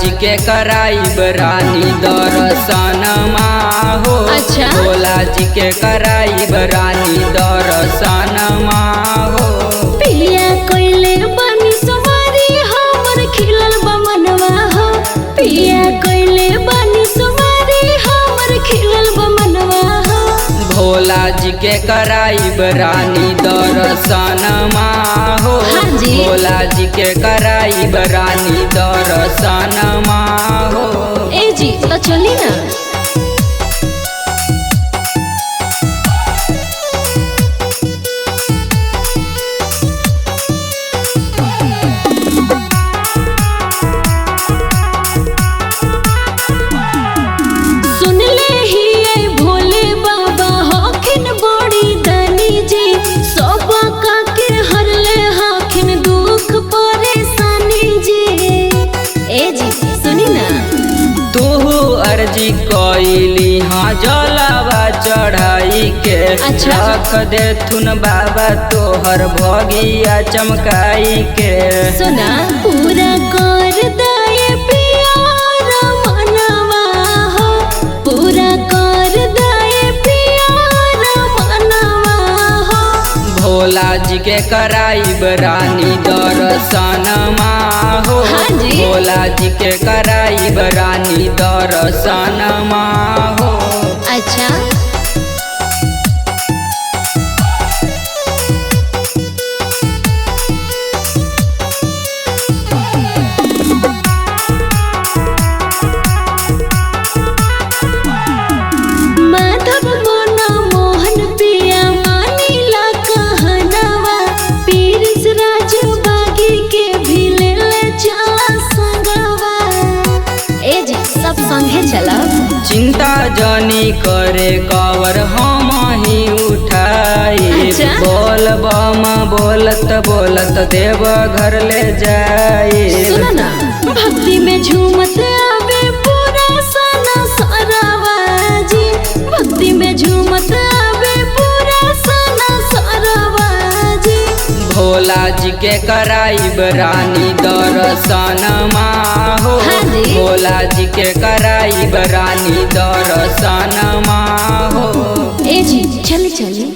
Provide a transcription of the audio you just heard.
जी के कराइब रानी दर्शन हो। अच्छा। भोला जी के कराइब रानी दर्शन हो। पिया कोइले बानी सवारी हमर खिलल बा मनवा हो। पिया कोइले बानी सवारी हमर खिलल बा मनवा हो। भोला जी के कराइब रानी दर्शन हो। हाँ जी। भोला जी के कराइब रानी दर्शन हो। ए जी तो चली ना। सुन ले ही ए भोले बाबा हखिन बड़ी दानी जी। सब का के हर ले हखिन दुख परेशानी जी। ए जी सुनी ना। तू अर्जी कइली हाँ जलावा चढ़ाई के। अच्छा। रख दे थुन बाबा तोहर भगिया चमकाई के। सुना पूरा कर दे प्यार मनवा हो। पूरा कर दे प्यार मनवा हो। भोला जी के कराइब रानी दर्शन हो। हाँ जी। भोला जी के कराइब रानी दर्शन हो। अच्छा। माधव मोना मोहन पिया मानीला कहनवा। पीरिस राज बागी के भी ले चला संगवा। ए जी सब संगे चला। चिंता जनी करे कवर हम ही उठाई। अच्छा। बोल बम बोलत बोलत देव घर ले जाए। सुना ना भक्ति में झूमत आवे पूरा सना सरवा जी। भक्ति में झूमत आवे पूरा सना सरवा जी। भोला जी के कराइब रानी दर्शन हो। हाँ जी। भोला जी के कराइब रानी दर्शन हो। ए जी चली चली।